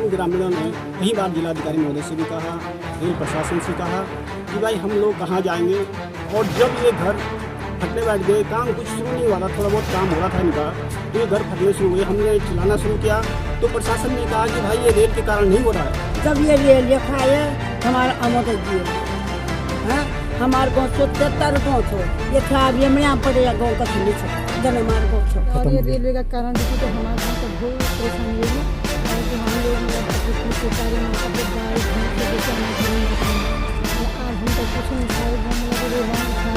तमाम ग्रामीणों ने कई बार जिलाधिकारी महोदय से भी कहा, रेल प्रशासन से कहा कि भाई हम लोग कहाँ जाएंगे। और जब ये घर फटने बैठ गए, काम कुछ शुरू नहीं हुआ था, थोड़ा बहुत काम हो रहा था इनका, तो ये घर फटने शुरू हुए। हमने चिल्लाना शुरू किया तो प्रशासन ने कहा कि भाई ये रेल के कारण नहीं हो रहा है। जब ये रेल लिखा है हमारा अमोद जी है, हमारे गाँव 73 गाँव छो ये था, ये में यहाँ पड़ेगा गाँव का खिली छो जन हमारे गाँव छो। और ये रेलवे का कारण देखिए तो हमारे गाँव को बहुत परेशानी हुई और जो हम लोग के कार्य में अपने गाय भैंस के जैसे हमारे जीवन में आज हम तक कुछ नहीं खाए, गाँव में लगे रेल था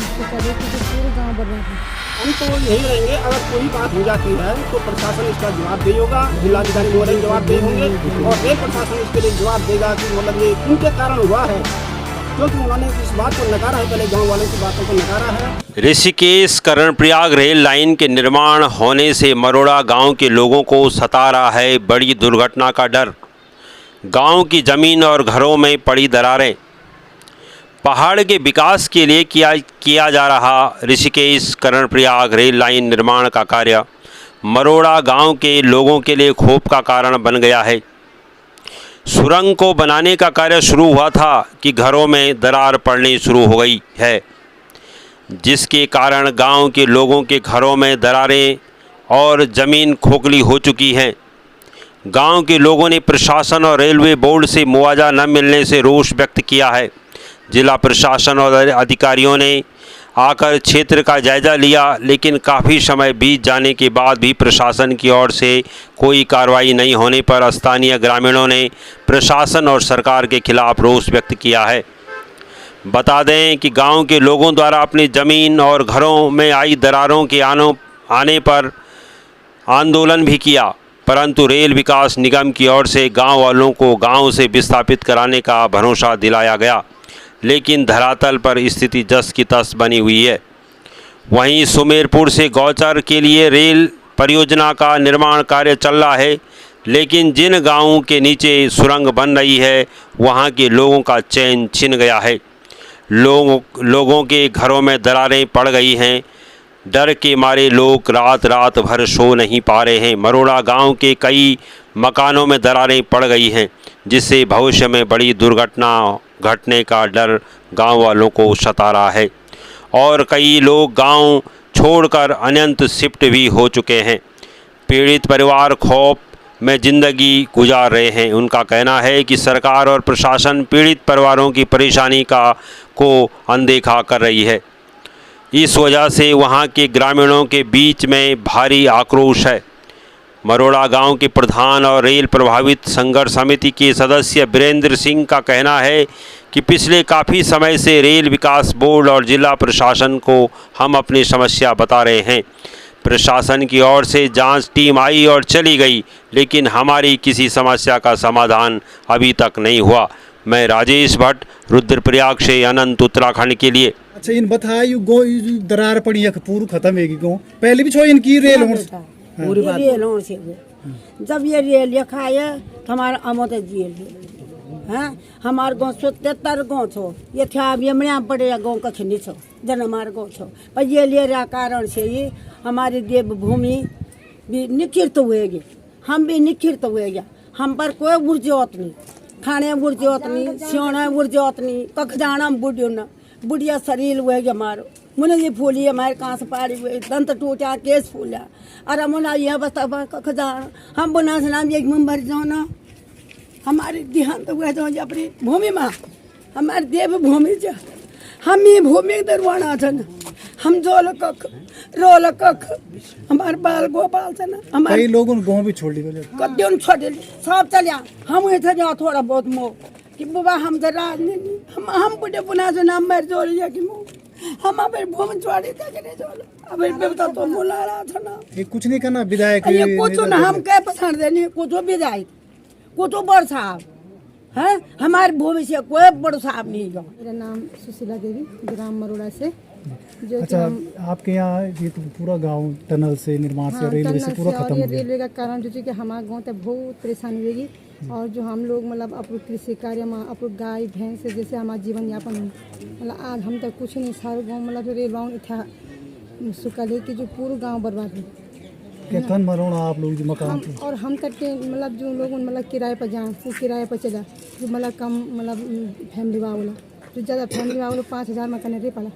इसके करे कि पूरे गाँव बर्बाद है। हम तो यही रहेंगे, अगर कोई बात हो जाती है तो प्रशासन इसका जवाब दे होगा, जिलाधिकारी महोदय जवाब दे होंगे और रेल प्रशासन इसके लिए जवाब देगा कि मतलब ये उनके कारण हुआ है, क्योंकि उन्होंने इस बात को नकारा है, पहले गांव वालों की बातों को नकारा है। ऋषिकेश कर्णप्रयाग रेल लाइन के निर्माण होने से मरोड़ा गांव के लोगों को सता रहा है बड़ी दुर्घटना का डर। गांव की ज़मीन और घरों में पड़ी दरारें। पहाड़ के विकास के लिए किया जा रहा ऋषिकेश कर्णप्रयाग रेल लाइन निर्माण का कार्य मरोड़ा गांव के लोगों के लिए क्षोभ का कारण बन गया है। सुरंग को बनाने का कार्य शुरू हुआ था कि घरों में दरार पड़नी शुरू हो गई है, जिसके कारण गांव के लोगों के घरों में दरारें और ज़मीन खोखली हो चुकी हैं। गांव के लोगों ने प्रशासन और रेलवे बोर्ड से मुआवजा न मिलने से रोष व्यक्त किया है। जिला प्रशासन और अधिकारियों ने आकर क्षेत्र का जायज़ा लिया, लेकिन काफ़ी समय बीत जाने के बाद भी प्रशासन की ओर से कोई कार्रवाई नहीं होने पर स्थानीय ग्रामीणों ने प्रशासन और सरकार के खिलाफ रोष व्यक्त किया है। बता दें कि गांव के लोगों द्वारा अपनी ज़मीन और घरों में आई दरारों के आने पर आंदोलन भी किया, परंतु रेल विकास निगम की ओर से गांव वालों को गांव से विस्थापित कराने का भरोसा दिलाया गया, लेकिन धरातल पर स्थिति जस की तस बनी हुई है। वहीं सुमेरपुर से गौचर के लिए रेल परियोजना का निर्माण कार्य चल रहा है, लेकिन जिन गांवों के नीचे सुरंग बन रही है वहां के लोगों का चैन छिन गया है। लोगों के घरों में दरारें पड़ गई हैं। डर के मारे लोग रात भर सो नहीं पा रहे हैं। मरोड़ा गांव के कई मकानों में दरारें पड़ गई हैं, जिससे भविष्य में बड़ी दुर्घटना घटने का डर गांव वालों को सता रहा है और कई लोग गांव छोड़कर अन्यंत्र शिफ्ट भी हो चुके हैं। पीड़ित परिवार खौफ में ज़िंदगी गुजार रहे हैं। उनका कहना है कि सरकार और प्रशासन पीड़ित परिवारों की परेशानी को अनदेखा कर रही है। इस वजह से वहां के ग्रामीणों के बीच में भारी आक्रोश है। मरोड़ा गांव के प्रधान और रेल प्रभावित संघर्ष समिति के सदस्य वीरेंद्र सिंह का कहना है कि पिछले काफ़ी समय से रेल विकास बोर्ड और जिला प्रशासन को हम अपनी समस्या बता रहे हैं। प्रशासन की ओर से जांच टीम आई और चली गई, लेकिन हमारी किसी समस्या का समाधान अभी तक नहीं हुआ। मैं राजेश भट्ट, रुद्रप्रयाग से अनंत उत्तराखंड के लिए। अच्छा, इन बताया दरार पड़ी है पूरी खत्म है गो पहले भी छो इनकी रेल पूरी बात रेल होने से जब ये रेल लिखा है हमारा अमोद जी है, हमारे गाँव 73 गाँव छो ये था, ये में यहाँ पड़ेगा गाँव का खिली छो जन हमारे गाँव छो। पर ये ले रहा कारण से ही हमारी देवभूमि भी निखित हुएगी, हम भी निखित हुएगा। हम पर कोई गुर्जोत नहीं, खाने गुर्जोत नहीं, सियोना गुर्जोत नहीं, कख जाना बुढ़ियो न बुढ़िया शरीर हुएगा हमारो। मुने ये फूली हमारे कहाँ से पाड़ी हुए दंत टूटा केस फूला, अरे मुना यह बता कख जाना हम बुना से नाम एक मर जाओ ना हमारे देहांत हुआ जाओ अपनी भूमि में, हमारे देव भूमि जा हम ही भूमि दरवाना था ना, हम जोल कख रोल कख हमारे बाल गोपाल था ना, हमारे लोगों गाँव भी छोड़ दी कद्यों छोड़ दी सब चलिया। हम इधर जाओ थोड़ा बहुत मोह कि बाबा हम तो राजनीति हम बुढ़े पुना से नाम मर जोड़ लिया कि मोह हम अब भूमि छोड़ी था कि नहीं जोड़ अब बेटा तो मुला रहा था ना। ये कुछ नहीं करना विधायक ये कुछ ना हम कह पसंद देने कुछ विधायक कुछ बड़ साहब है, हमारे भूमि से कोई बड़ साहब नहीं गया। मेरा नाम सुशीला देवी, ग्राम मरोड़ा से। जो अच्छा, आपके यहाँ ये तो पूरा गांव टनल से निर्माण से रेलवे से पूरा खत्म हो गया। रेलवे का कारण जो कि हमारे गांव तक बहुत परेशानी हुएगी और जो हम लोग मतलब अपने कृषि कार्य में अपने गाय भैंस से जैसे हमारा जीवन यापन है, मतलब आज हम तक कुछ नहीं, सारे गाँव मतलब रेल गाँव था सुखल है कि जो पूरा गाँव बर्बाद है। कन मरोड़ा आप लोग जो मकान हम थे और हम तक के मतलब जो लोग मतलब किराए पर जाएँ वो किराए पर चला जो मतलब कम मतलब फैमिली वाला जो ज़्यादा फैमिली वाला 5,000 में करने पड़ा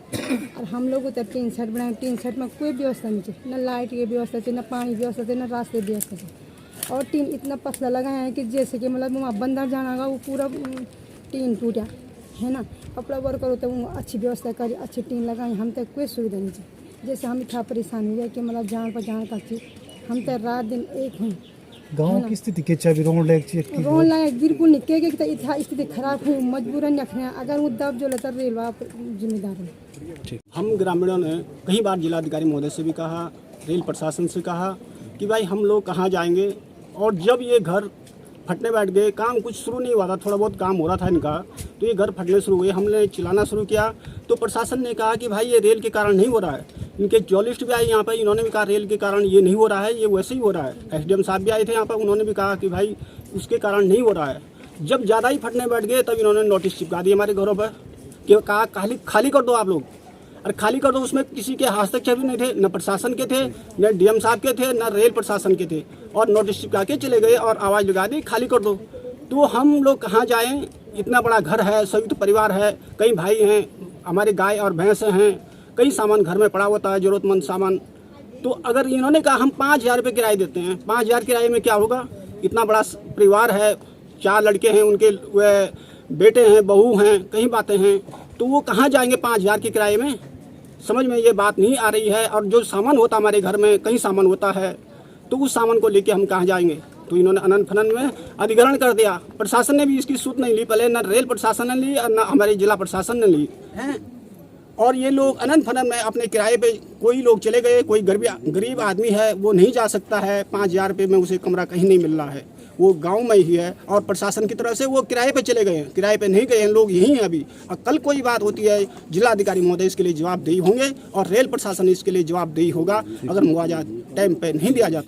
और हम लोग उधर टीन सेट बनाए टीन सेट में कोई व्यवस्था नहीं थी न लाइट की व्यवस्था थी न पानी की व्यवस्था थी न रास्ते की व्यवस्था थी और टीन इतना पतला लगाए हैं कि जैसे कि मतलब वहाँ बंदर जाना होगा वो पूरा टीन टूटा है ना कपड़ा वर्क करो तो वो अच्छी व्यवस्था करी अच्छी टीन लगाई हम तक कोई सुविधा नहीं थी जैसे हम इतना परेशान हुआ कि मतलब जान पर जान का चीज हम तो रात दिन एक हूँ गांव की स्थिति के चाबी रोड लेक चेक की रोन लायक बिल्कुल नहीं के इतना स्थिति खराब हुई मजबूरन रखने अगर वो दब जो लेता रेलवा जिम्मेदार है। हम ग्रामीणों ने कई बार जिलाधिकारी महोदय से भी कहा, रेल प्रशासन से कहा कि भाई हम लोग कहाँ जाएंगे। और जब ये घर फटने बैठ गए, काम कुछ शुरू नहीं हुआ था, थोड़ा बहुत काम हो रहा था इनका, तो ये घर फटने शुरू हुए। हमने चिल्लाना शुरू किया तो प्रशासन ने कहा कि भाई ये रेल के कारण नहीं हो रहा है। इनके जर्नलिस्ट भी आए यहाँ पर, इन्होंने भी कहा रेल के कारण ये नहीं हो रहा है, ये वैसे ही हो रहा है। एसडीएम साहब भी आए थे यहाँ पर, उन्होंने भी कहा कि भाई उसके कारण नहीं हो रहा है। जब ज़्यादा ही फटने बैठ गए तब इन्होंने नोटिस चिपका दिए हमारे घरों पर कि कहा खाली कर दो आप लोग, और खाली कर दो। उसमें किसी के हस्तक्षेप भी नहीं थे, न प्रशासन के थे, न डीएम साहब के थे, न रेल प्रशासन के थे, और नोटिस चिपका के चले गए और आवाज़ लगा दी खाली कर दो। तो हम लोग कहाँ जाएं? इतना बड़ा घर है, संयुक्त परिवार है, कई भाई हैं, हमारे गाय और भैंस हैं, कई सामान घर में पड़ा होता है, ज़रूरतमंद सामान। तो अगर इन्होंने कहा हम 5,000 रुपये किराए देते हैं, 5,000 किराए में क्या होगा? इतना बड़ा परिवार है, 4 लड़के हैं, उनके बेटे हैं, बहू हैं, कई बातें हैं, तो वो कहाँ जाएंगे 5,000 के किराए में? समझ में ये बात नहीं आ रही है। और जो सामान होता हमारे घर में, कई सामान होता है, तो उस सामान को लेके हम कहाँ जाएंगे? तो इन्होंने अनंत फनन में अधिग्रहण कर दिया। प्रशासन ने भी इसकी सूत नहीं ली, पहले न रेल प्रशासन ने ली और न हमारे जिला प्रशासन ने ली है। और ये लोग अनंत फनन में अपने किराए पे, कोई लोग चले गए, कोई गरीब आदमी है वो नहीं जा सकता है, 5,000 रुपये में उसे कमरा कहीं नहीं मिल रहा है, वो गांव में ही है। और प्रशासन की तरफ से वो किराए पे चले गए हैं, किराए पे नहीं गए हैं, लोग यहीं हैं अभी। और कल कोई बात होती है, जिलाधिकारी महोदय इसके लिए जवाबदेही होंगे और रेल प्रशासन इसके लिए जवाबदेही होगा अगर मुआवजा टाइम पे नहीं दिया जाता।